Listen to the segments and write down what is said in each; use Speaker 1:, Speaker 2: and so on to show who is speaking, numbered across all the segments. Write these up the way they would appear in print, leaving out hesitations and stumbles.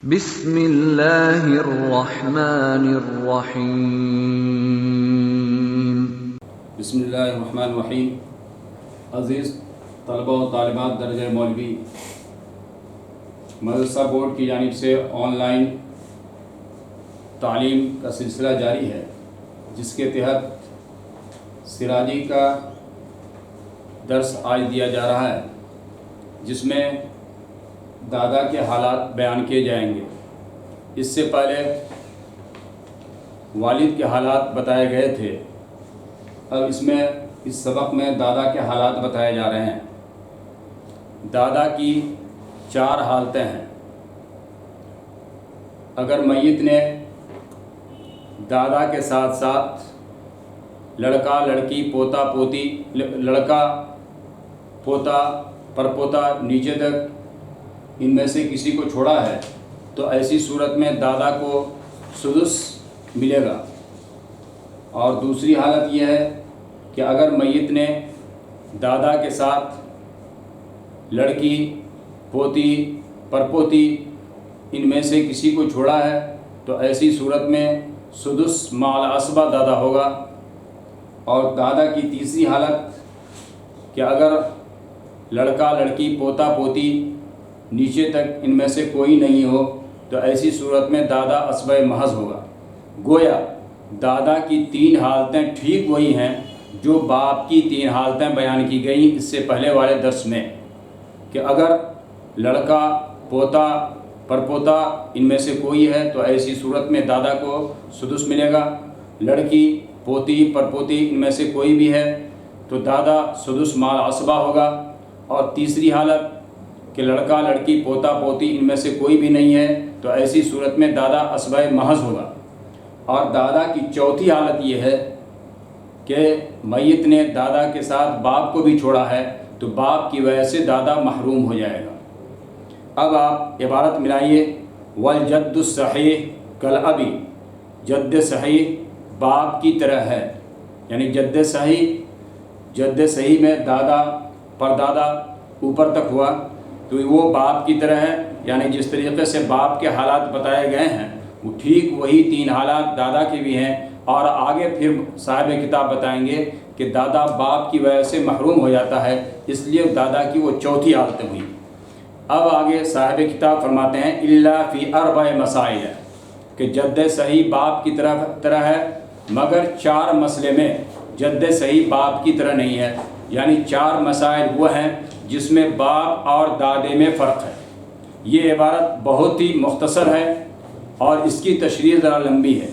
Speaker 1: بسم اللہ الرحمن الرحیم۔
Speaker 2: بسم اللہ الرحمن الرحیم۔ عزیز طلبہ و طالبات درجہ مولوی، مدرسہ بورڈ کی جانب سے آن لائن تعلیم کا سلسلہ جاری ہے، جس کے تحت سراجی کا درس آج دیا جا رہا ہے، جس میں دادا کے حالات بیان کیے جائیں گے۔ اس سے پہلے والد کے حالات بتائے گئے تھے، اب اس سبق میں دادا کے حالات بتائے جا رہے ہیں۔ دادا کی 4 حالتیں ہیں۔ اگر میت نے دادا کے ساتھ ساتھ لڑکا لڑکی پوتا پوتی، لڑکا پوتا پرپوتا نیچے تک ان میں سے کسی کو چھوڑا ہے، تو ایسی صورت میں دادا کو سدس ملے گا۔ اور دوسری حالت یہ ہے کہ اگر میت نے دادا کے ساتھ لڑکی پوتی پرپوتی ان میں سے کسی کو چھوڑا ہے، تو ایسی صورت میں سدس مع العصبہ دادا ہوگا۔ اور دادا کی تیسری حالت کہ اگر لڑکا لڑکی پوتا پوتی نیچے تک ان میں سے کوئی نہیں ہو، تو ایسی صورت میں دادا عصبہ محض ہوگا۔ گویا دادا کی 3 حالتیں ٹھیک وہی ہیں جو باپ کی 3 حالتیں بیان کی گئیں اس سے پہلے والے درس میں، کہ اگر لڑکا پوتا پرپوتا ان میں سے کوئی ہے تو ایسی صورت میں دادا کو سدس ملے گا۔ لڑکی پوتی پرپوتی ان میں سے کوئی بھی ہے تو دادا سدس مع العصبہ ہوگا۔ اور تیسری حالت کہ لڑکا لڑکی پوتا پوتی ان میں سے کوئی بھی نہیں ہے تو ایسی صورت میں دادا عصبہ محض ہوگا۔ اور دادا کی چوتھی حالت یہ ہے کہ میت نے دادا کے ساتھ باپ کو بھی چھوڑا ہے تو باپ کی وجہ سے دادا محروم ہو جائے گا۔ اب آپ عبارت ملائیے، والجد الصحیح کالابی، جد صحیح باپ کی طرح ہے، یعنی جد صحیح میں دادا پردادا اوپر تک ہوا تو وہ باپ کی طرح ہے، یعنی جس طریقے سے باپ کے حالات بتائے گئے ہیں وہ ٹھیک وہی 3 حالات دادا کے بھی ہیں۔ اور آگے پھر صاحب کتاب بتائیں گے کہ دادا باپ کی وجہ سے محروم ہو جاتا ہے، اس لیے دادا کی وہ چوتھی حالتیں ہوئی۔ اب آگے صاحب کتاب فرماتے ہیں الا فی 4 مسائل، کہ جد صحیح باپ کی طرح ہے مگر 4 مسئلے میں جد صحیح باپ کی طرح نہیں ہے، یعنی 4 مسائل وہ ہیں جس میں باپ اور دادے میں فرق ہے۔ یہ عبارت بہت ہی مختصر ہے اور اس کی تشریح ذرا لمبی ہے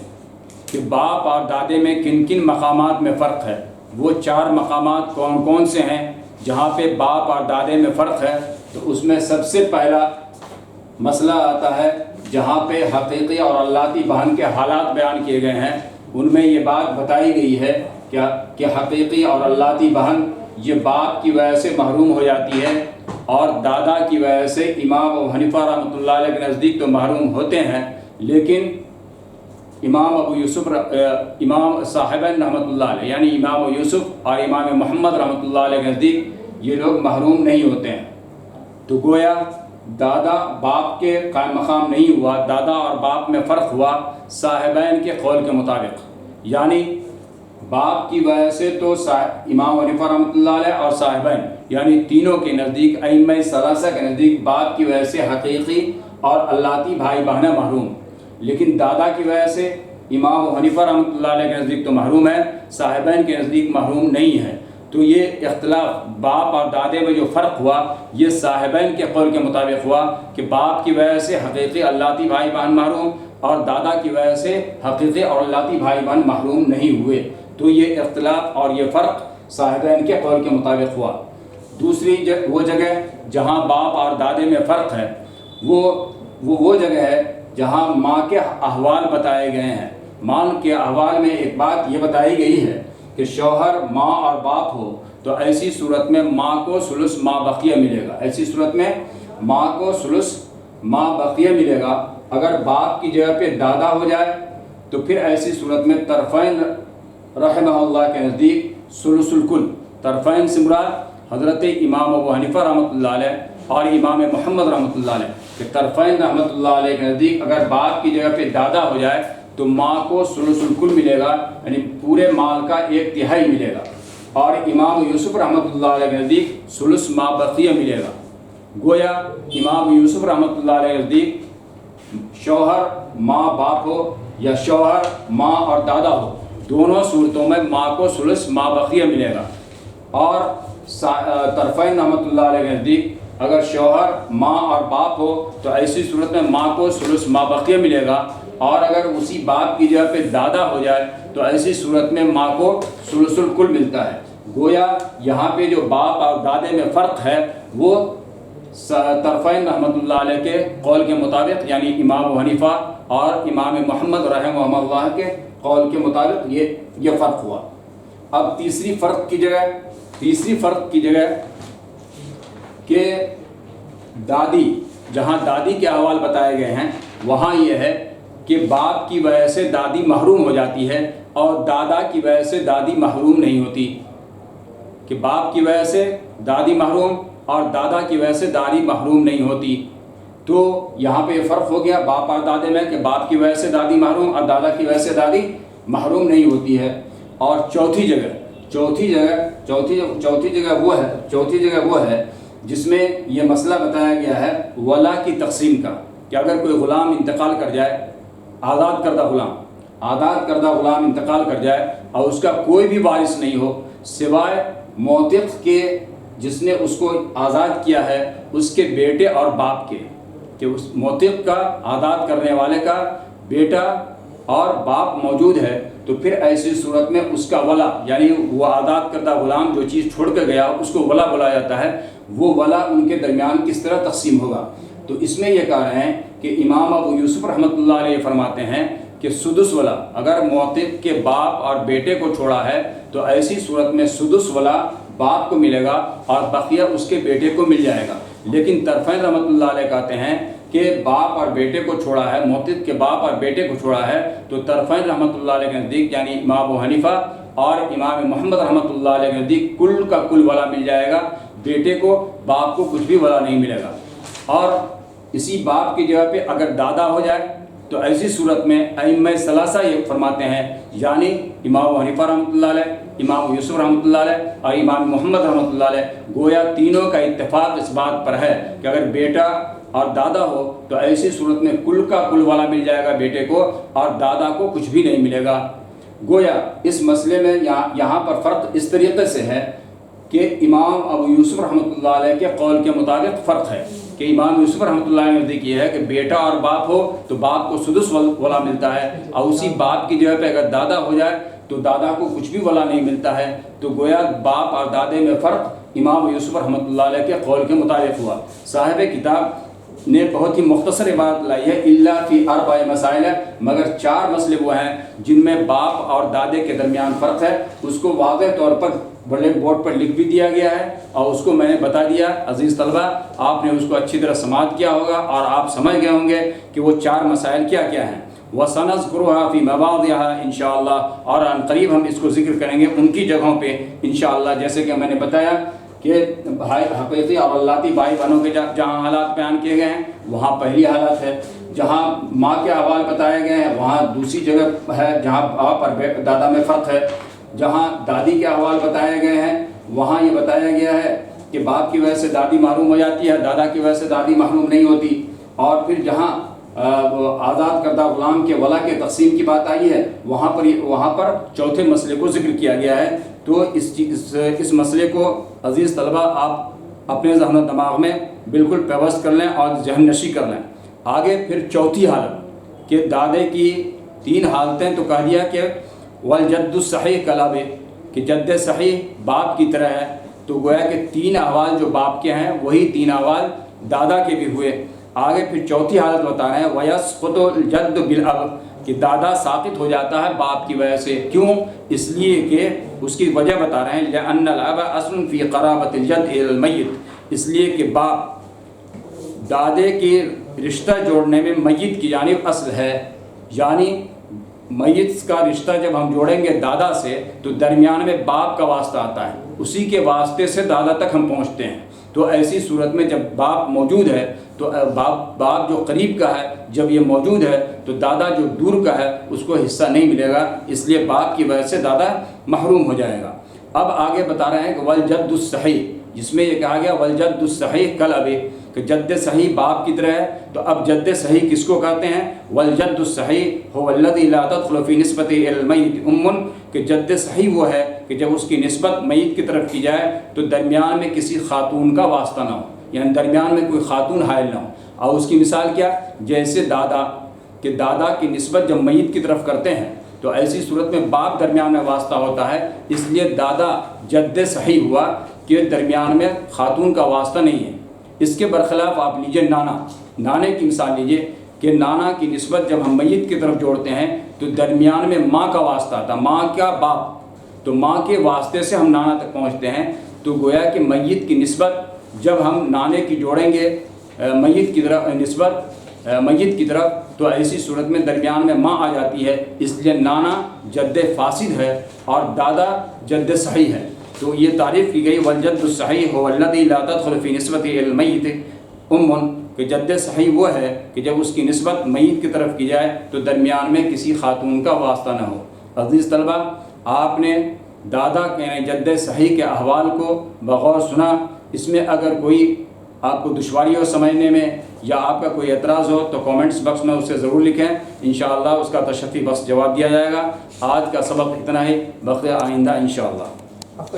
Speaker 2: کہ باپ اور دادے میں کن کن مقامات میں فرق ہے۔ وہ 4 مقامات کون کون سے ہیں جہاں پہ باپ اور دادے میں فرق ہے؟ تو اس میں سب سے پہلا مسئلہ آتا ہے جہاں پہ حقیقی اور اللتی بہن کے حالات بیان کیے گئے ہیں۔ ان میں یہ بات بتائی گئی ہے کہ حقیقی اور اللتی بہن یہ باپ کی وجہ سے محروم ہو جاتی ہے، اور دادا کی وجہ سے امام ابو حنیفہ رحمۃ اللہ علیہ کے نزدیک تو محروم ہوتے ہیں، لیکن امام صاحبین رحمۃ اللہ علیہ یعنی امام ابو یوسف اور امام محمد رحمۃ اللہ علیہ کے نزدیک یہ لوگ محروم نہیں ہوتے ہیں۔ تو گویا دادا باپ کے قائم مقام نہیں ہوا، دادا اور باپ میں فرق ہوا صاحبین کے قول کے مطابق، یعنی باپ کی وجہ سے تو امام حنیفہ رحمۃ اللہ علیہ اور صاحبین یعنی تینوں کے نزدیک، ائمہ ثلاثہ کے نزدیک باپ کی وجہ سے حقیقی اور اللتی بھائی بہنیں محروم، لیکن دادا کی وجہ سے امام حنیفہ رحمۃ اللہ علیہ کے نزدیک تو محروم ہے، صاحبین کے نزدیک محروم نہیں ہے۔ تو یہ اختلاف باپ اور دادے میں جو فرق ہوا یہ صاحبین کے قول کے مطابق ہوا کہ باپ کی وجہ سے حقیقی اللتی بھائی بہن محروم اور دادا کی وجہ سے حقیقی اور اللتی بھائی بہن محروم نہیں ہوئے۔ تو یہ اختلاف اور یہ فرق صاحبین کے قول کے مطابق ہوا۔ دوسری وہ جگہ جہاں باپ اور دادے میں فرق ہے وہ جگہ ہے جہاں ماں کے احوال بتائے گئے ہیں۔ ماں کے احوال میں ایک بات یہ بتائی گئی ہے کہ شوہر ماں اور باپ ہو تو ایسی صورت میں ماں کو ثلث ما بقیہ ملے گا، ایسی صورت میں ماں کو ثلث ما بقیہ ملے گا۔ اگر باپ کی جگہ پہ دادا ہو جائے تو پھر ایسی صورت میں طرفین رحمہ اللہ کے نزدیک ثلث الکل، طرفین سے مراد حضرت امام ابو حنیفہ رحمۃ اللہ علیہ اور امام محمد رحمۃ اللہ علیہ کہ طرفین رحمۃ اللہ علیہ کے نزدیک اگر باپ کی جگہ پہ دادا ہو جائے تو ماں کو ثلث الکل ملے گا، یعنی پورے مال کا 1/3 ملے گا، اور امام یوسف رحمۃ اللہ علیہ کے نزدیک ثلث ما بقیہ ملے گا۔ گویا امام یوسف رحمۃ اللہ علیہ کے نزدیک شوہر ماں باپ ہو یا شوہر ماں اور دادا ہو، دونوں صورتوں میں ماں کو ثلث ما بقیہ ملے گا، اور طرفین رحمۃ اللہ علیہ کے نزدیک اگر شوہر ماں اور باپ ہو تو ایسی صورت میں ماں کو ثلث ما بقیہ ملے گا، اور اگر اسی باپ کی جگہ پہ دادا ہو جائے تو ایسی صورت میں ماں کو ثلث الکل ملتا ہے۔ گویا یہاں پہ جو باپ اور دادے میں فرق ہے وہ طرفین رحمۃ اللہ علیہ کے قول کے مطابق، یعنی امام ابو حنیفہ اور امام محمد رحمہ اللہ کے قول کے مطابق یہ فرق ہوا۔ اب تیسری فرق کی جگہ کہ دادی، جہاں دادی کے احوال بتائے گئے ہیں وہاں یہ ہے کہ باپ کی وجہ سے دادی محروم ہو جاتی ہے اور دادا کی وجہ سے دادی محروم نہیں ہوتی، کہ باپ کی وجہ سے دادی محروم اور دادا کی وجہ سے دادی محروم نہیں ہوتی۔ تو یہاں پہ یہ فرق ہو گیا باپ اور دادے میں کہ باپ کی وجہ سے دادی محروم اور دادا کی وجہ سے دادی محروم نہیں ہوتی ہے۔ اور چوتھی جگہ وہ ہے جس میں یہ مسئلہ بتایا گیا ہے ولا کی تقسیم کا، کہ اگر کوئی غلام انتقال کر جائے، آزاد کردہ غلام انتقال کر جائے اور اس کا کوئی بھی وارث نہیں ہو سوائے موتق کے جس نے اس کو آزاد کیا ہے اس کے بیٹے اور باپ کے، کہ اس موتق کا، آزاد کرنے والے کا بیٹا اور باپ موجود ہے، تو پھر ایسی صورت میں اس کا ولا، یعنی وہ آزاد کردہ غلام جو چیز چھوڑ کے گیا اس کو ولا بولا جاتا ہے، وہ ولا ان کے درمیان کس طرح تقسیم ہوگا۔ تو اس میں یہ کہہ رہے ہیں کہ امام ابو یوسف رحمۃ اللہ علیہ فرماتے ہیں کہ سدس ولا، اگر موتق کے باپ اور بیٹے کو چھوڑا ہے تو ایسی صورت میں سدس ولا باپ کو ملے گا اور بقیہ اس کے بیٹے کو مل جائے گا۔ لیکن طرفین رحمۃ اللہ علیہ کہتے ہیں کہ باپ اور بیٹے کو چھوڑا ہے، موتق کے باپ اور بیٹے کو چھوڑا ہے، تو طرفین رحمۃ اللہ علیہ کے نزدیک یعنی امام ابو حنیفہ اور امام محمد رحمۃ اللہ علیہ کے نزدیک کل کا کل ولا مل جائے گا، بیٹے کو، باپ کو کچھ بھی ولا نہیں ملے گا۔ اور اسی باپ کی جگہ پہ اگر دادا ہو جائے تو ایسی صورت میں ائمہ ثلاثہ یہ فرماتے ہیں، یعنی امام ابو حنیفہ رحمۃ اللہ علیہ، امام یوسف رحمۃ اللہ علیہ اور امام محمد رحمۃ اللہ علیہ، گویا تینوں کا اتفاق اس بات پر ہے کہ اگر بیٹا اور دادا ہو تو ایسی صورت میں کل کا کل والا مل جائے گا بیٹے کو، اور دادا کو کچھ بھی نہیں ملے گا۔ گویا اس مسئلے میں یہاں پر فرق اس طریقے سے ہے کہ امام ابو یوسف رحمۃ اللہ علیہ کے قول کے مطابق فرق ہے کہ امام یوسف رحمۃ اللہ علیہ نے نزدیک یہ ہے کہ بیٹا اور باپ ہو تو باپ کو سدس ولا ملتا ہے، اور اسی باپ کی جگہ پہ اگر دادا ہو جائے تو دادا کو کچھ بھی ولا نہیں ملتا ہے۔ تو گویا باپ اور دادے میں فرق امام یوسف رحمۃ اللہ علیہ کے قول کے مطابق ہوا۔ صاحب کتاب نے بہت ہی مختصر عبارت لائی ہے، الا فی اربع مسائل، مگر 4 مسئلے وہ ہیں جن میں باپ اور دادے کے درمیان فرق ہے، اس کو واضح طور پر بلیک بورڈ پر لکھ بھی دیا گیا ہے، اور اس کو میں نے بتا دیا۔ عزیز طلبہ، آپ نے اس کو اچھی طرح سماعت کیا ہوگا اور آپ سمجھ گئے ہوں گے کہ وہ 4 مسائل کیا کیا ہیں۔ وَسَنَذْكُرُهَا فِي مَوَاضِعِهَا انشاءاللہ، اور عن قریب ہم اس کو ذکر کریں گے ان کی جگہوں پہ انشاءاللہ، جیسے کہ میں نے بتایا کہ حقیقی اور اللتی بھائی بہنوں کے جہاں حالات بیان کیے گئے ہیں وہاں پہلی حالت ہے، جہاں ماں کے احوال بتائے گئے ہیں وہاں دوسری جگہ ہے، جہاں باپ اور دادا میں فرق ہے، جہاں دادی کے احوال بتائے گئے ہیں وہاں یہ بتایا گیا ہے کہ باپ کی وجہ سے دادی محروم ہو جاتی ہے، دادا کی وجہ سے دادی محروم نہیں ہوتی۔ اور پھر جہاں آزاد کردہ غلام کے ولا کے تقسیم کی بات آئی ہے وہاں پر چوتھے مسئلے کو ذکر کیا گیا ہے۔ تو اس مسئلے کو عزیز طلبہ آپ اپنے ذہن و دماغ میں بالکل پیوست کر لیں اور ذہن نشی کر لیں۔ آگے پھر چوتھی حالت کہ دادے کی 3 حالتیں تو کہہ دیا کہ والجد الصحیح کلابے، کہ جد صحیح باپ کی طرح ہے، تو گویا کہ 3 احوال جو باپ کے ہیں وہی 3 احوال دادا کے بھی ہوئے۔ آگے پھر چوتھی حالت بتا رہے ہیں وَيَسْقُطُ الْجَدُّ بِالْأَبِ، کہ دادا ساقط ہو جاتا ہے باپ کی وجہ سے۔ کیوں؟ اس لیے کہ اس کی وجہ بتا رہے ہیں لِأَنَّ الْأَبَ أَصْلٌ فِي قَرَابَةِ الْجَدِّ إِلَى الْمَيِّتِ، اس لیے کہ باپ دادے کے رشتہ جوڑنے میں میت کی جانب اصل ہے، یعنی میت کا رشتہ جب ہم جوڑیں گے دادا سے تو درمیان میں باپ کا واسطہ آتا ہے، اسی کے واسطے سے دادا تک ہم پہنچتے ہیں۔ تو ایسی صورت میں جب باپ موجود ہے تو باپ جو قریب کا ہے جب یہ موجود ہے تو دادا جو دور کا ہے اس کو حصہ نہیں ملے گا، اس لیے باپ کی وجہ سے دادا محروم ہو جائے گا۔ اب آگے بتا رہے ہیں کہ والجد الصحیح، جس میں یہ کہا گیا والجد الصحیح کل ابی، کہ جد صحیح باپ کی طرح ہے، تو اب جد صحیح کس کو کہتے ہیں؟ والجد الصحیح هو الذي لا تدخل في نسبته الى الميت ام، کہ جد صحیح وہ ہے کہ جب اس کی نسبت میت کی طرف کی جائے تو درمیان میں کسی خاتون کا واسطہ نہ ہو، یعنی درمیان میں کوئی خاتون حائل نہ ہو۔ اور اس کی مثال کیا؟ جیسے دادا، کہ دادا کی نسبت جب میت کی طرف کرتے ہیں تو ایسی صورت میں باپ درمیان میں واسطہ ہوتا ہے، اس لیے دادا جد صحیح ہوا کہ درمیان میں خاتون کا واسطہ نہیں ہے۔ اس کے برخلاف آپ لیجئے نانے کی مثال لیجئے کہ نانا کی نسبت جب ہم میت کی طرف جوڑتے ہیں تو درمیان میں ماں کا واسطہ آتا، ماں کیا باپ، تو ماں کے واسطے سے ہم نانا تک پہنچتے ہیں۔ تو گویا کہ میت کی نسبت جب ہم نانے کی جوڑیں گے میت کی طرف نسبت میت کی طرف، تو ایسی صورت میں درمیان میں ماں آ جاتی ہے، اس لیے نانا جد فاسد ہے اور دادا جد صحیح ہے۔ تو یہ تعریف کی گئی والجد الصحیح هو الذي لا تدخل في نسبته الى الميت ام، کہ جد صحیح وہ ہے کہ جب اس کی نسبت میت کی طرف کی جائے تو درمیان میں کسی خاتون کا واسطہ نہ ہو۔ عزیز طلبہ، آپ نے دادا یعنی جد صحیح کے احوال کو بغور سنا۔ اس میں اگر کوئی آپ کو دشواری ہو سمجھنے میں یا آپ کا کوئی اعتراض ہو تو کامنٹس باکس میں اسے ضرور لکھیں، انشاءاللہ اس کا تشفی بخش جواب دیا جائے گا۔ آج کا سبق اتنا ہی، بقیہ آئندہ انشاءاللہ۔